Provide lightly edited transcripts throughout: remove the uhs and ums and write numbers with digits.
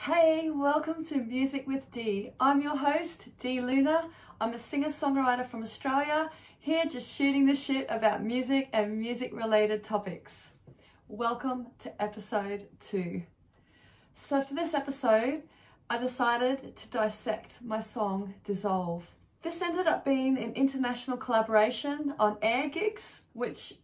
Hey, welcome to Music with Dee. I'm your host, Dee Luna. I'm a singer-songwriter from Australia, here just shooting the shit about music and music-related topics. Welcome to episode 2. So for this episode, I decided to dissect my song, Dissolve. This ended up being an international collaboration on AirGigs, which,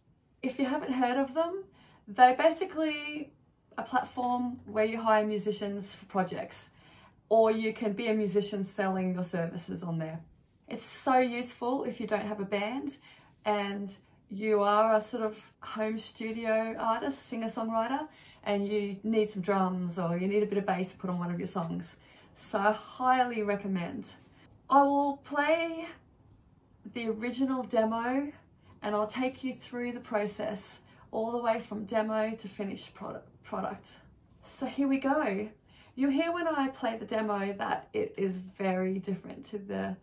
if you haven't heard of them, they basically a platform where you hire musicians for projects, or you can be a musician selling your services on there. It's so useful if you don't have a band and you are a sort of home studio artist, singer-songwriter, and you need some drums or you need a bit of bass to put on one of your songs. So I highly recommend. I will play the original demo and I'll take you through the process all the way from demo to finished product. So here we go. You'll hear when I play the demo that it is very different to the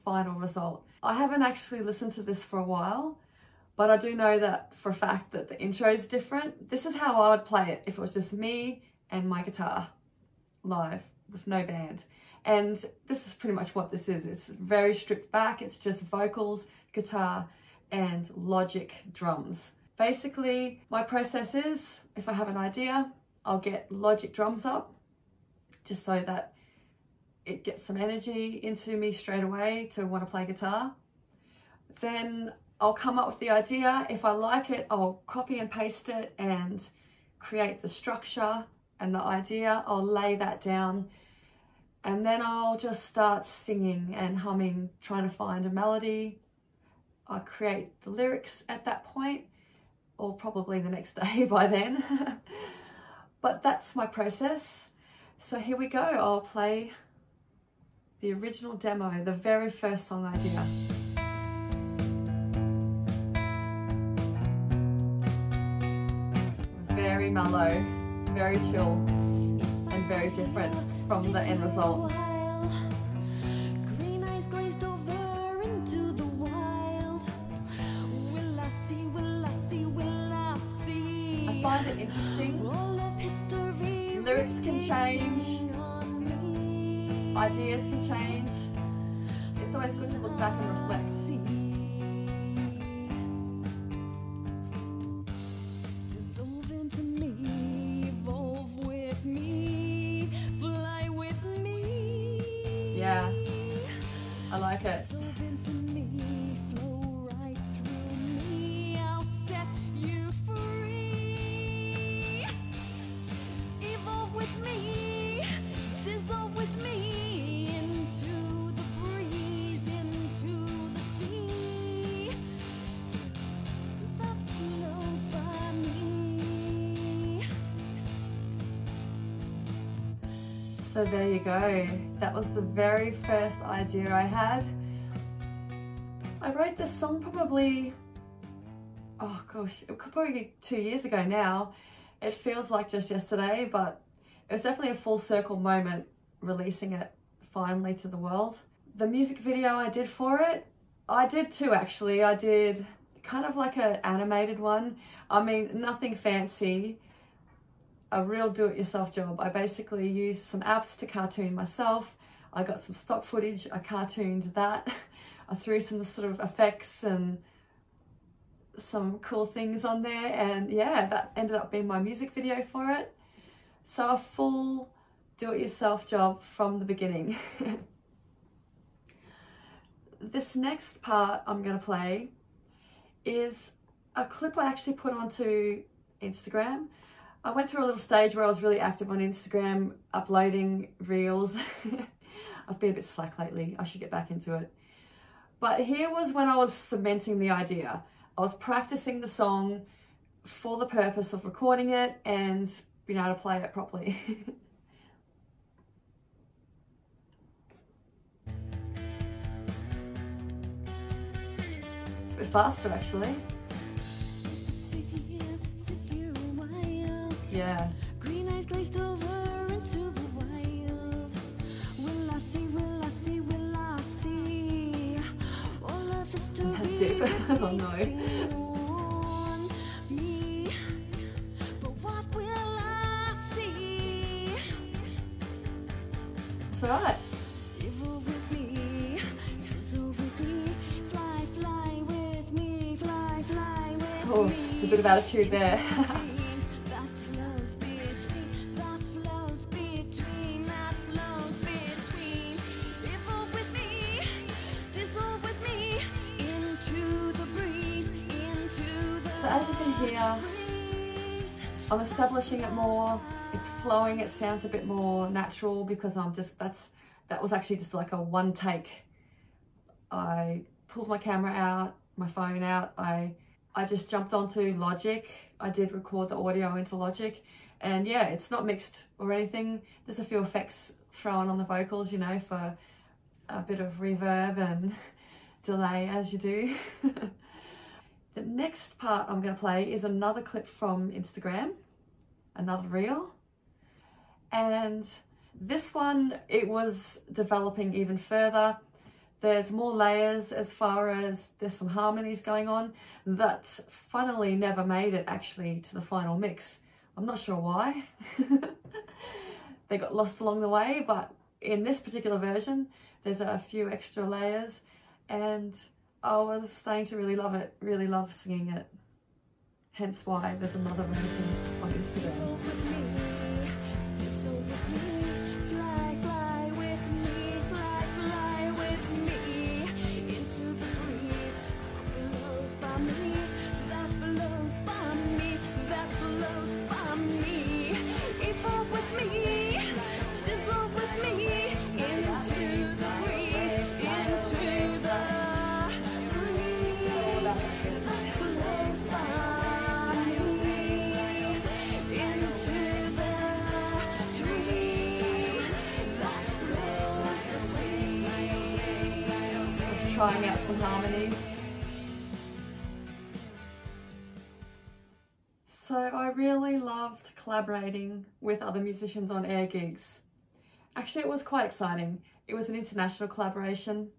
final result. I haven't actually listened to this for a while, but I do know that for a fact that the intro is different. This is how I would play it if it was just me and my guitar live with no band. And this is pretty much what this is. It's very stripped back. It's just vocals, guitar, and Logic drums. Basically, my process is, if I have an idea, I'll get Logic drums up, just so that it gets some energy into me straight away to want to play guitar. Then I'll come up with the idea. If I like it, I'll copy and paste it and create the structure and the idea. I'll lay that down, and then I'll just start singing and humming, trying to find a melody. I'll create the lyrics at that point, or probably the next day by then. But that's my process. So here we go. I'll play the original demo, the very first song idea. Very mellow, very chill, and very different from the end result. I find it interesting. Lyrics can change, ideas can change. It's always good to look back and reflect. Dissolve into me, evolve with me, fly with me. Yeah, I like it. So there you go. That was the very first idea I had. I wrote this song probably, oh gosh, it could probably be 2 years ago now. It feels like just yesterday, but it was definitely a full circle moment releasing it finally to the world. The music video I did for it, I did two actually. I did kind of like an animated one. I mean, nothing fancy. A real do-it-yourself job. I basically used some apps to cartoon myself. I got some stock footage, I cartooned that. I threw some sort of effects and some cool things on there, and yeah, that ended up being my music video for it. So a full do-it-yourself job from the beginning. This next part I'm gonna play is a clip I actually put onto Instagram. I went through a little stage where I was really active on Instagram, uploading reels. I've been a bit slack lately, I should get back into it. But here was when I was cementing the idea. I was practicing the song for the purpose of recording it and being able to play it properly. It's a bit faster actually. Yeah. Green eyes glazed over into the wild. Will I see, will I see, will I see all of this to be? Oh no. Me. But what will I see? That's all right. Oh, a bit of attitude there. So as you can hear, I'm establishing it more, it's flowing, it sounds a bit more natural because that was actually just like a one take. I pulled my camera out, my phone out, I just jumped onto Logic. I did record the audio into Logic, and yeah, it's not mixed or anything. There's a few effects thrown on the vocals, you know, for a bit of reverb and delay as you do. The next part I'm going to play is another clip from Instagram, another reel. And this one, it was developing even further. There's more layers as far as there's some harmonies going on that funnily never made it actually to the final mix. I'm not sure why. They got lost along the way, but in this particular version, there's a few extra layers, and I was starting to really love it, really love singing it. Hence why there's another version on Instagram. Trying out some harmonies. So I really loved collaborating with other musicians on AirGigs. Actually, it was quite exciting. It was an international collaboration.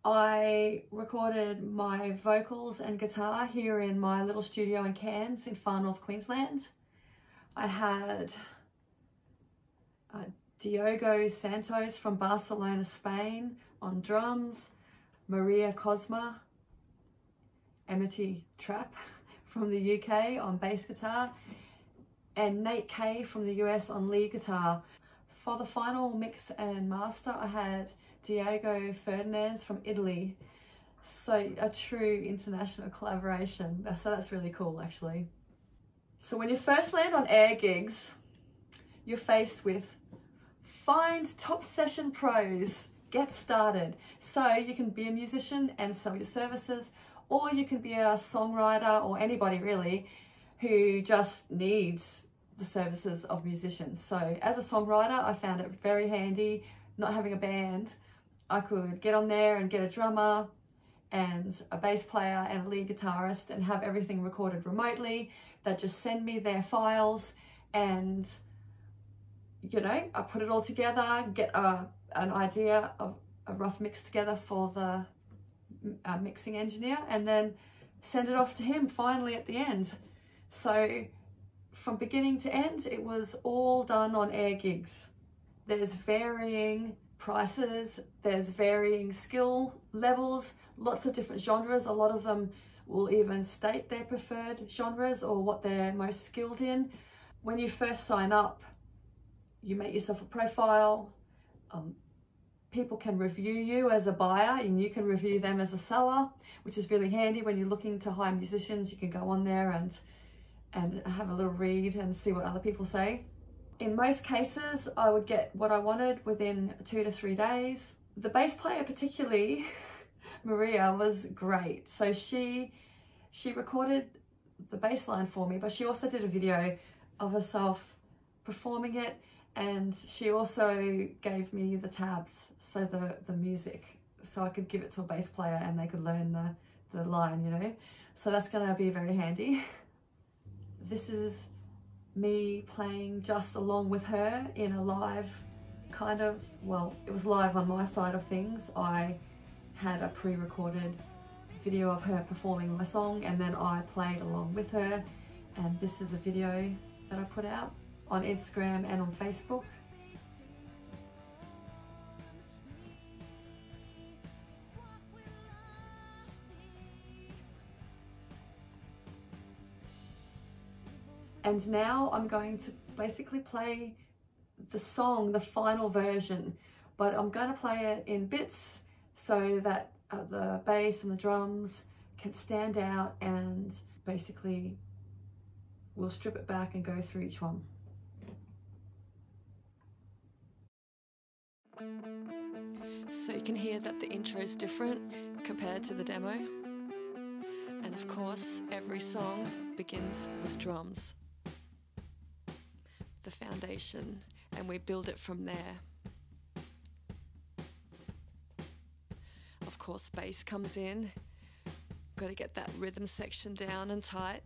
I recorded my vocals and guitar here in my little studio in Cairns in far north Queensland. I had Diogo Santos from Barcelona, Spain on drums, Maria Cosma, Amity Trapp from the UK on bass guitar, and Nate Kay from the US on lead guitar. For the final mix and master, I had Diego Ferdinands from Italy. So a true international collaboration. So that's really cool actually. So when you first land on AirGigs, you're faced with find top session pros, get started. So you can be a musician and sell your services, or you can be a songwriter or anybody really who just needs the services of musicians. So as a songwriter, I found it very handy not having a band. I could get on there and get a drummer and a bass player and a lead guitarist and have everything recorded remotely. They'd just send me their files and, you know, I put it all together, get an idea of a rough mix together for the mixing engineer, and then send it off to him finally at the end. So from beginning to end, it was all done on AirGigs. There's varying prices, there's varying skill levels, lots of different genres. A lot of them will even state their preferred genres or what they're most skilled in. When you first sign up, you make yourself a profile. People can review you as a buyer and you can review them as a seller, which is really handy when you're looking to hire musicians. You can go on there and have a little read and see what other people say. In most cases, I would get what I wanted within 2 to 3 days. The bass player particularly, Maria, was great. So she recorded the bass line for me, but she also did a video of herself performing it, and she also gave me the tabs, so the music, so I could give it to a bass player and they could learn the line, you know. So that's gonna be very handy. This is me playing just along with her in a live kind of, well, it was live on my side of things. I had a pre-recorded video of her performing my song and then I played along with her, and this is a video that I put out on Instagram and on Facebook. And now I'm going to basically play the song, the final version, but I'm going to play it in bits so that the bass and the drums can stand out, and basically we'll strip it back and go through each one. So you can hear that the intro is different compared to the demo. And of course, every song begins with drums, the foundation, and we build it from there. Of course, bass comes in. Got to get that rhythm section down and tight.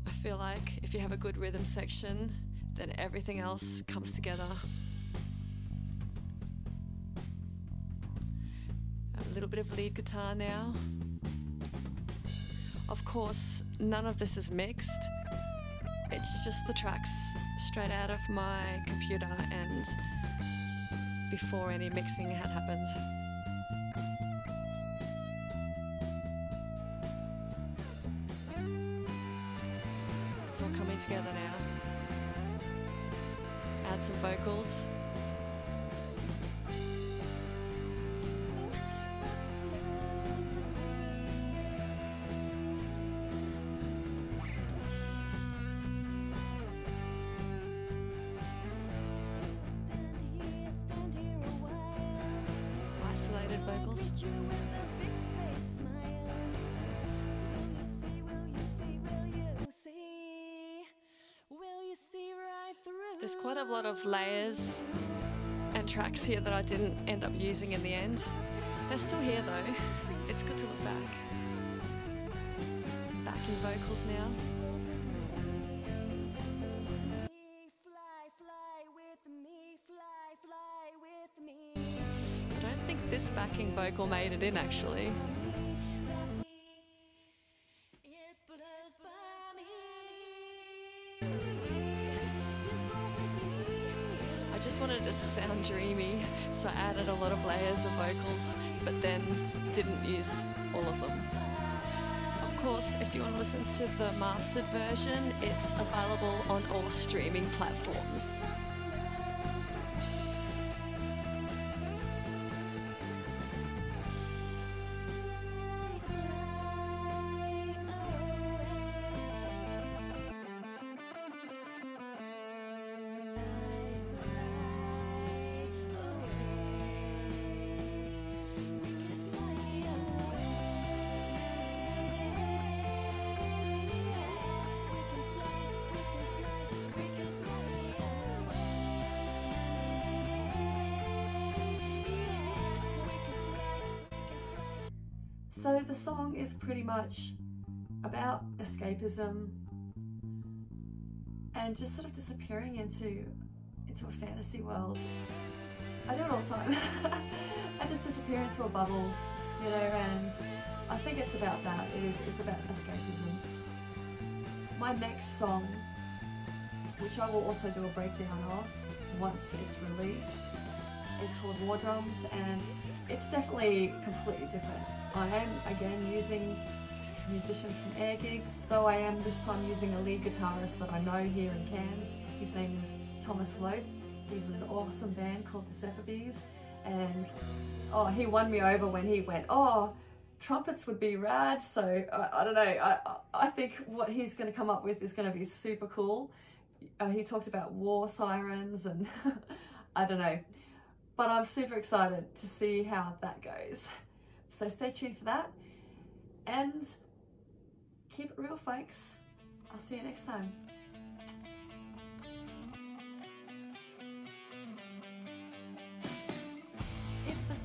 I feel like if you have a good rhythm section, then everything else comes together. A little bit of lead guitar now. Of course, none of this is mixed. It's just the tracks straight out of my computer and before any mixing had happened. It's all coming together now. Add some vocals. Isolated vocals. There's quite a lot of layers and tracks here that I didn't end up using in the end. They're still here though. It's good to look back. Some backing vocals now. I don't think this backing vocal made it in actually. I just wanted it to sound dreamy, so I added a lot of layers of vocals, but then didn't use all of them. Of course, if you want to listen to the mastered version, it's available on all streaming platforms. So the song is pretty much about escapism and just sort of disappearing into a fantasy world. I do it all the time. I just disappear into a bubble, you know, and I think it's about that. It's about escapism. My next song, which I will also do a breakdown of once it's released, is called War Drums, and it's definitely completely different. I am again using musicians from AirGigs, though I am this time using a lead guitarist that I know here in Cairns. His name is Thomas Loth. He's in an awesome band called Dissecting, and oh, he won me over when he went, oh, trumpets would be rad. So I don't know, I think what he's going to come up with is going to be super cool. He talked about war sirens and I don't know, but I'm super excited to see how that goes. So stay tuned for that and keep it real, folks. I'll see you next time. If I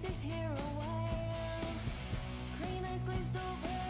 sit here a while, green eyes glazed over.